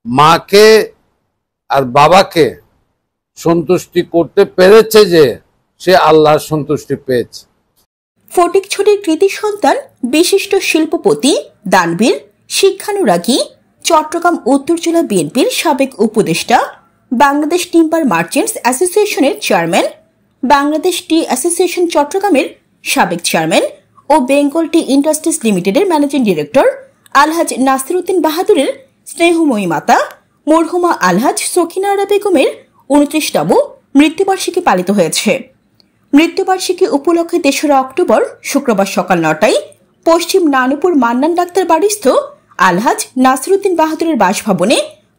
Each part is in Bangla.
মাকে আর বাবাকে সন্তুষ্টি করতে পেরেছে যে সে আল্লাহর সন্তুষ্টি পেয়েছে। ফটিকছড়ির কৃতি সন্তান বিশিষ্ট শিল্পপতি, দানবীর, শিক্ষানুরাগী, চট্টগ্রাম উত্তর জেলা বিএনপির সাবেক উপদেষ্টা, বাংলাদেশ টিম্বার মার্চেন্টস অ্যাসোসিয়েশনের চেয়ারম্যান, বাংলাদেশ টি অ্যাসোসিয়েশন চট্টগ্রামের সাবেক চেয়ারম্যান ও বেঙ্গল টি ইন্ডাস্ট্রিজ লিমিটেডের ম্যানেজিং ডিরেক্টর আলহাজ নাসির উদ্দিন বাহাদুরের স্নেহময়ী মাতা মরহুমা আলহাজ সখিনা আরা বেগমের 29তম মৃত্যুবার্ষিকী পালিত হয়েছে। মৃত্যুবার্ষিকী উপলক্ষে 3রা অক্টোবর শুক্রবার সকাল 9টায় পশ্চিম নানুপুর মান্নান ডাক্তার বাড়িস্থ আলহাজ নাসির উদ্দিন বাহাদুরের বাসভবনে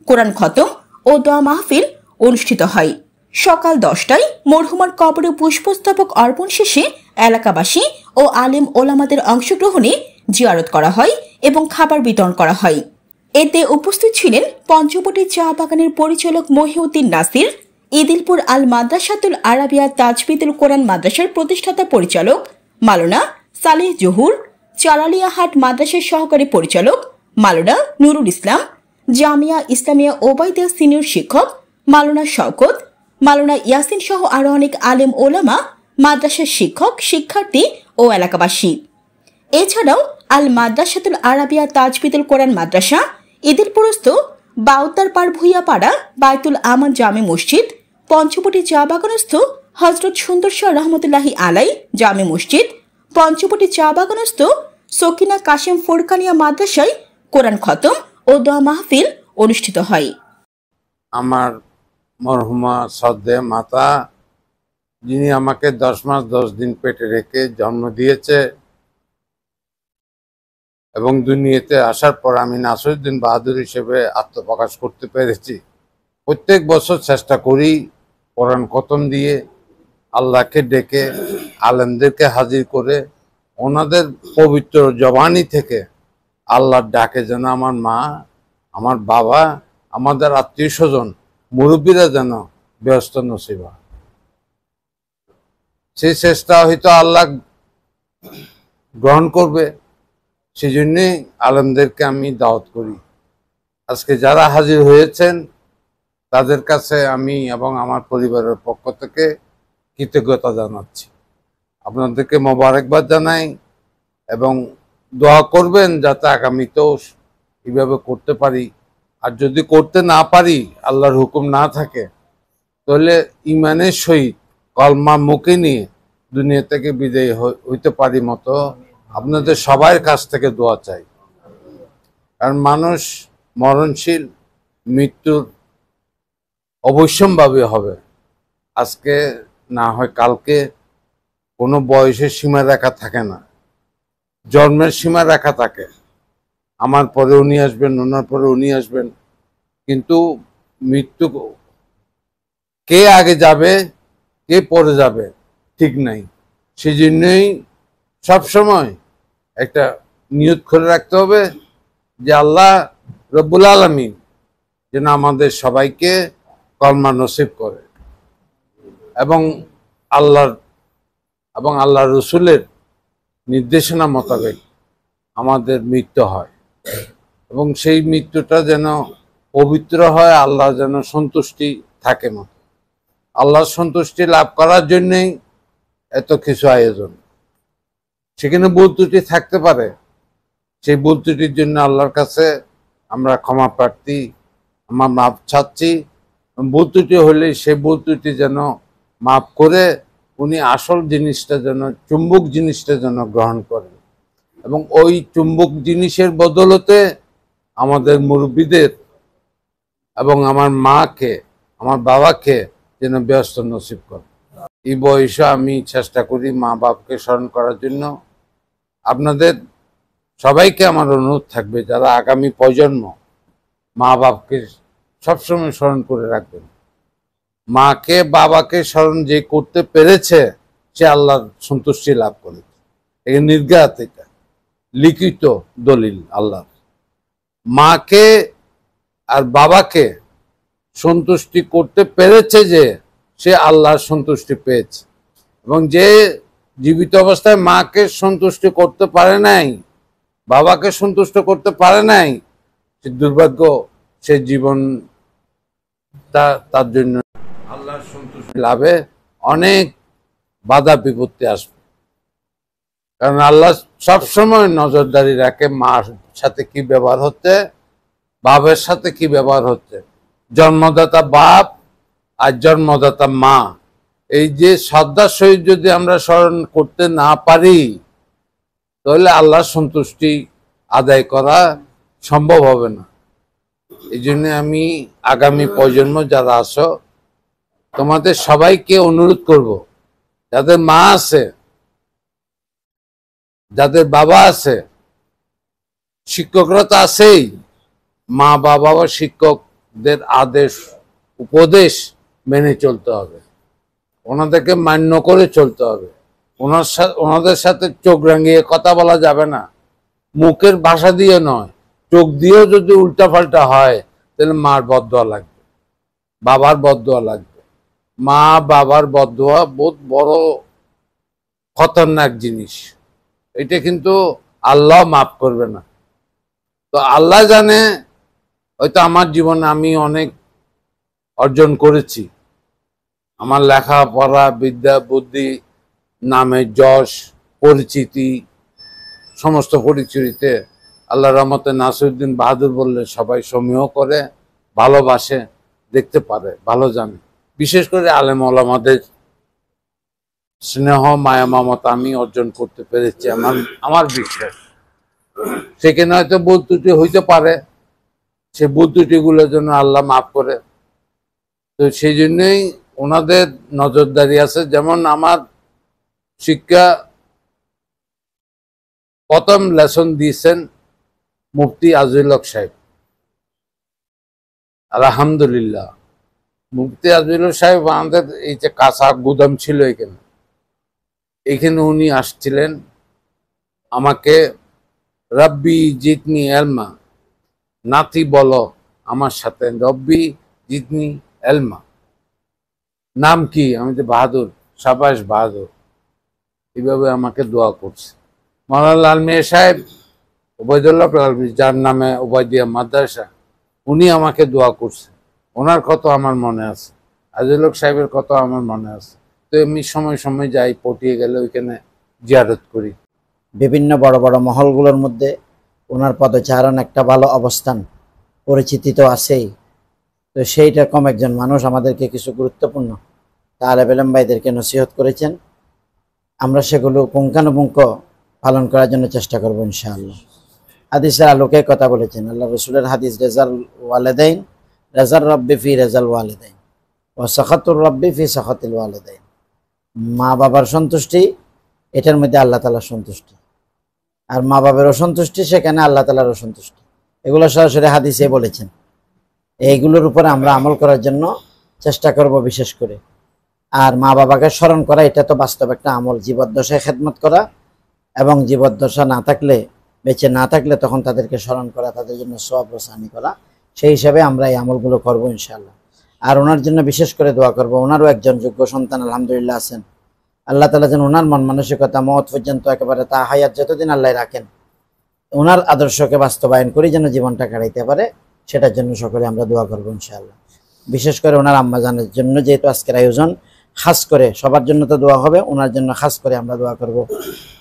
কোরআন খতম ও দোয়া মাহফিল অনুষ্ঠিত হয়। সকাল 10টায় মরহুমার কবরে পুষ্পস্তবক অর্পণ শেষে এলাকাবাসী ও আলেম ওলামাদের অংশগ্রহণে জিয়ারত করা হয় এবং খাবার বিতরণ করা হয়। এতে উপস্থিত ছিলেন পঞ্চবটি চা বাগানের পরিচালক মহিউদ্দিন নাসির, ইদিলপুর আল মাদ্রাসাতুল আরাবিয়া তাজবিদুল কোরআন মাদ্রাসার প্রতিষ্ঠাতা পরিচালক মাওলানা সালেহ জহুর, চালালিয়াহাট মাদ্রাসার সহকারী পরিচালক মাওলানা নুরুল ইসলাম, জামিয়া ইসলামিয়া ওবায়দিয়া সিনিয়র শিক্ষক মাওলানা শওকত, মাওলানা ইয়াসিন সহ আরো অনেক আলেম ওলামা, মাদ্রাসার শিক্ষক, শিক্ষার্থী ও এলাকাবাসী। এছাড়াও আল মাদ্রাসাতুল আরাবিয়া তাজবিদুল কোরআন মাদ্রাসা, ইদিলপুরস্থ বাউতারপাড় ভুইয়াপাড়া বায়তুল আমান জামে মসজিদ, পঞ্চবটি চা বাগানস্থ হজরত সুন্দর শাহ রহমতুল্লাহি আলাই জামে মসজিদ, পঞ্চবটি চা বাগানস্থ সকিনা কাশেম ফোরকানিয়া মাদ্রাসায় কোরআন খতম ও দোয়া মাহফিল অনুষ্ঠিত হয়। আমার মরহুমা শ্রদ্ধেয় মাতা, যিনি আমাকে 10 মাস 10 দিন পেটে রেখে জন্ম দিয়েছে এবং দুনিয়াতে আসার পর আমি নাসির উদ্দিন বাহাদুর হিসেবে আত্মপ্রকাশ করতে পেরেছি। প্রত্যেক বছর চেষ্টা করি কোরআন খতম দিয়ে, আল্লাহকে ডেকে, আলেমদেরকে হাজির করে ওনাদের পবিত্র জবানি থেকে আল্লাহর ডাকে যেন আমার মা, আমার বাবা, আমাদের আত্মীয় স্বজন, মুরব্বীরা যেন ব্যস্ত নসিব হয়। সেই চেষ্টা হয়তো আল্লাহ গ্রহণ করবে, সেই জন্যে আলেমদেরকে আমি দাওয়াত করি। আজকে যারা হাজির হয়েছেন তাদের কাছে আমি এবং আমার পরিবারের পক্ষ থেকে কৃতজ্ঞতা জানাচ্ছি। আপনাদেরকে মোবারকবাদ জানাই এবং দোয়া করবেন যাতে আগামীতেও এইভাবে করতে পারি। আর যদি করতে না পারি, আল্লাহর হুকুম না থাকে, তাহলে ইমানের সহিত কলমা মুখে নিয়ে দুনিয়া থেকে বিদায় হইতে পারি মতো আপনাদের সবার কাছ থেকে দোয়া চাই। কারণ মানুষ মরণশীল, মৃত্যুর অবশ্যম্ভাবী হবে। আজকে না হয় কালকে, কোনো বয়সের সীমারেখা থাকে না, জন্মের সীমারেখা থাকে। আমার পরে উনি আসবেন, ওনার পরে উনি আসবেন, কিন্তু মৃত্যু কে আগে যাবে কে পরে যাবে ঠিক নাই। সেই জন্যই সবসময় একটা নিয়ত করে রাখতে হবে যে আল্লাহ রব্বুল আলামিন যেন আমাদের সবাইকে কলমা নসিব করে এবং আল্লাহ রসুলের নির্দেশনা মোতাবেক আমাদের মৃত্যু হয় এবং সেই মৃত্যুটা যেন পবিত্র হয়, আল্লাহ যেন সন্তুষ্টি থাকে মতো। আল্লাহর সন্তুষ্টি লাভ করার জন্যই এত কিছু আয়োজন। সেখানে ভুল ত্রুটি থাকতে পারে, সেই ভুল ত্রুটির জন্য আল্লাহর কাছে আমরা ক্ষমা প্রার্থী, আমরা মাপ চাচ্ছি। ভুল ত্রুটি হলে সেই ভুল ত্রুটি যেন মাফ করে উনি আসল জিনিসটা যেন, চুম্বক জিনিসটা যেন গ্রহণ করেন এবং ওই চুম্বক জিনিসের বদলতে আমাদের মুরব্বীদের এবং আমার মাকে, আমার বাবাকে যেন ব্যস্ত নসিব করে। এই বয়সে আমি চেষ্টা করি মা বাপকে স্মরণ করার জন্য। আপনাদের সবাইকে আমার অনুরোধ থাকবে, যারা আগামী প্রজন্ম, মা বাপকে সবসময় স্মরণ করে রাখবেন। মাকে বাবাকে স্মরণ যে করতে পেরেছে সে আল্লাহর সন্তুষ্টি লাভ করেছে। এই নির্ঘাত, এটা লিখিত দলিল আল্লাহর। মাকে আর বাবাকে সন্তুষ্টি করতে পেরেছে যে সে আল্লাহর সন্তুষ্টি পেয়েছে, এবং যে জীবিত অবস্থায় মাকে সন্তুষ্টি করতে পারে নাই, বাবাকে সন্তুষ্ট করতে পারে নাই, সে দুর্ভাগ্য সে জীবনটা তার জন্য আল্লাহর সন্তুষ্টি লাভে অনেক বাধা বিপত্তি আসবে। কারণ আল্লাহ সবসময় নজরদারি রাখে মার সাথে কি ব্যবহার হচ্ছে, বাপের সাথে কি ব্যবহার হচ্ছে। জন্মদাতা বাপ আর জন্মদাতা মা, এই যে শ্রদ্ধার সহিত যদি আমরা স্মরণ করতে না পারি, তাহলে আল্লাহর সন্তুষ্টি আদায় করা সম্ভব হবে না। এই জন্য আমি আগামী প্রজন্ম যারা আছো, তোমাদের সবাইকে অনুরোধ করব, যাদের মা আছে, যাদের বাবা আছে, শিক্ষকরা তো আছেই, মা বাবা বা শিক্ষকদের আদেশ উপদেশ মেনে চলতে হবে, ওনাদেরকে মান্য করে চলতে হবে। ওনাদের সাথে চোখ রাঙিয়ে কথা বলা যাবে না, মুখের ভাষা দিয়ে নয়, চোখ দিয়েও যদি উল্টাপাল্টা হয় তাহলে মার বদদোয়া লাগবে, বাবার বদদোয়া লাগবে। মা বাবার বদদোয়া বহুত বড় খতরনাক জিনিস, এটা কিন্তু আল্লাহ মাফ করবে না। তো আল্লাহ জানে, হয়তো আমার জীবনে আমি অনেক অর্জন করেছি, আমার লেখাপড়া, বিদ্যা, বুদ্ধি, নামের যশ, পরিচিতি, সমস্ত পরিচিতিতে আল্লাহর রহমতে নাসিরউদ্দিন বাহাদুর বললে সবাই সমীহ করে, ভালোবাসে, দেখতে পারে, ভালো জানে। বিশেষ করে আলেম ওলামাদের স্নেহ, মায়া, মমতা আমি অর্জন করতে পেরেছি, আমার বিশ্বাস। সেখানে হয়তো ভুল ত্রুটি হইতে পারে, সে ভুল ত্রুটিগুলোর জন্য আল্লাহ মাফ করে। তো সেই জন্যই ওনাদের নজরদারি আছে। যেমন আমার শিক্ষা প্রথম লেসন দিয়েছেন মুফতি আজিজুল হক সাহেব, আলহামদুলিল্লাহ। মুফতি আজিজুল হক সাহেব আমাদের এই যে কাঁচা গুদাম ছিল এখানে উনি আসছিলেন, আমাকে রব্বি জিতনি এলমা, নাতি বলো আমার সাথে, রব্বি জিতনি এলমা। নাম কি? আমি তো বাহাদুর, সাবাস বাহাদুর, এইভাবে আমাকে দোয়া করছে। মাওলানা লাল মিয়া সাহেব, ওবায়দুল্লাহ লালমি, যার নামে ওবায়দিয়া মাদ্রাসা, উনি আমাকে দোয়া করছে। ওনার কত আমার মনে আছে, আজিজুল হক সাহেবের কত আমার মনে আছে। তো আমি সময় সময় যাই, পটিয়ে গেলে ওইখানে জিয়ারত করি। বিভিন্ন বড় বড় মহলগুলোর মধ্যে ওনার পদচারণ একটা ভালো অবস্থান, পরিচিতি তো আছেই। তো সেই রকম একজন মানুষ আমাদেরকে কিছু গুরুত্বপূর্ণ তালেব ইলম ভাইদেরকে নসিহত করেছেন, আমরা সেগুলো পুঙ্খানুপুঙ্খ পালন করার জন্য চেষ্টা করবো ইনশাআল্লাহ। হাদিসের আলোকে কথা বলেছেন, আল্লাহ রসুলের হাদিস, রেজাল ওয়ালেদাইন, রেজাল রব্বি ফি রেজাল ওয়ালেদাইন ও সাখাতুর রব্বি ফি সাখাতিল ওয়ালেদাইন। মা বাবার সন্তুষ্টি, এটার মধ্যে আল্লাহ তাআলার সন্তুষ্টি, আর মা বাবার অসন্তুষ্টি, সেখানে আল্লাহ তাআলার অসন্তুষ্টি। এগুলো সরাসরি হাদিসে বলেছেন। এইগুলোর উপরে আমরা আমল করার জন্য চেষ্টা করব বিশেষ করে। আর মা বাবাকে স্মরণ করা, এটা তো বাস্তব একটা আমল, জীবদ্দশায় খেদমত করা, এবং জীবদ্দশা না থাকলে, বেঁচে না থাকলে তখন তাদেরকে স্মরণ করা, তাদের জন্য সওয়াব রসানি করা। সেই হিসাবে আমরা এই আমলগুলো করবো ইনশাআল্লাহ। আর ওনার জন্য বিশেষ করে দোয়া করব। ওনারও একজন যোগ্য সন্তান আলহামদুলিল্লাহ আছেন, আল্লাহ তাআলা যেন ওনার মন মানসিকতা মওত পর্যন্ত একেবারে তা হায়াত যতদিন আল্লাহ রাখেন, ওনার আদর্শকে বাস্তবায়ন করে যেন জীবনটা কাটাইতে পারে, সেটার জন্য সকলে আমরা দোয়া করবো ইনশাআল্লাহ। বিশেষ করে ওনার আম্মাজানের জন্য, যেহেতু আজকের আয়োজন, খাস করে সবার জন্য তো দোয়া হবে, ওনার জন্য খাস করে আমরা দোয়া করব।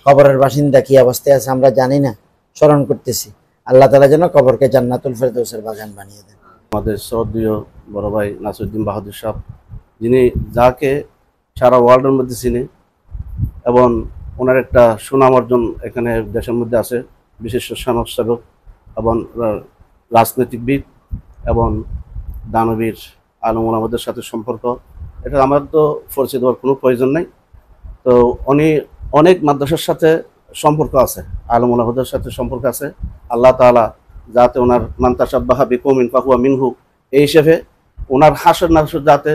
কবরের বাসিন্দা কি অবস্থায় আছে আমরা জানি না, স্মরণ করতেছি। আল্লাহ তাআলা যেন কবরকে জান্নাতুল ফেরদৌসের বাগান বানিয়ে দেন। আমাদের শ্রদ্ধেয় বড় ভাই নাসিরউদ্দিন বাহাদুর সাহেব, যিনি যাকে সারা ওয়ার্ল্ডের মধ্যে চিনে, এবং ওনার একটা সুনাম অর্জন এখানে দেশের মধ্যে আছে, বিশিষ্ট সমাজসেবক এবং রাজনৈতিকবিদ এবং দানবীর আলেম ওলামাদের সাথে সম্পর্ক, এটা আমার তো পরিচয় দেওয়ার কোনো প্রয়োজন নেই। তো উনি অনেক মাদ্রাসার সাথে সম্পর্ক আছে, আলেম ওলামাদের সাথে সম্পর্ক আছে। আল্লাহ তাআলা যাতে ওনার মান তাশাব্বাহা বিকওমিন ফাহুয়া মিনহু, এই হিসেবে ওনার হাসর নাসর যাতে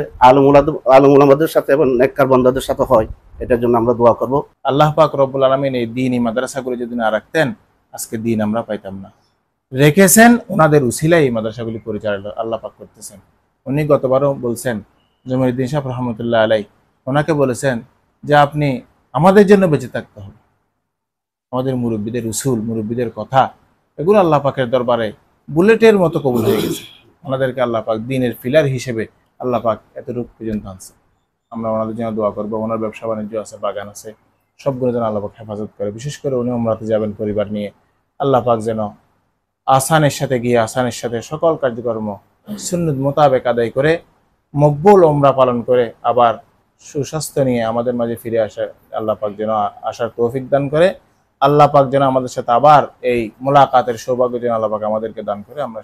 আলেম ওলামাদের সাথে এবং নেককার বান্দাদের সাথে হয়, এটার জন্য আমরা দোয়া করব। আল্লাহ পাক রব্বুল আলামিন এই দ্বীনি মাদ্রাসাগুলো যদি না রাখতেন, আজকে দিন আমরা পাইতাম না। রেখেছেন, ওনাদের উসিলায় এই মাদ্রাসাগুলি পরিচালনা আল্লাহ পাক করতেছেন। উনি গতবারও বলছেন, জমিরুদ্দিন সাহেব রহমতুল্লাহ আলাই, ওনাকে বলেছেন যে আপনি আমাদের জন্য বেঁচে থাকতে হবে। আমাদের মুরব্বীদের উসুল, মুরব্বীদের কথা, এগুলো আল্লাহ পাকের দরবারে বুলেটের মতো কবুল হয়ে গেছে। ওনাদেরকে আল্লাহ পাক দিনের ফিলার হিসেবে আল্লাহ পাক এতটুকু পর্যন্ত আনছে। আমরা ওনাদের জন্য দোয়া করবো। ওনার ব্যবসা বাণিজ্য আছে, বাগান আছে, সবগুলো যেন আল্লাহ পাক হেফাজত করে। বিশেষ করে উনি উমরাতে যাবেন পরিবার নিয়ে, আল্লাহ পাক যেন আসানের সাথে গিয়ে আসানের সাথে সকল কার্যকর্ম সুন্নত মোতাবেক আদায় করে মকবুল উমরা পালন করে আবার সুস্বাস্থ্য নিয়ে আমাদের মাঝে ফিরে আসে আল্লাহ পাক যেন আসার তৌফিক দান করে। আল্লাহ পাক যেন আমাদের সাথে আবার এই মোলাকাতের সৌভাগ্য যেন আল্লাহ পাক আমাদেরকে দান করে। আমরা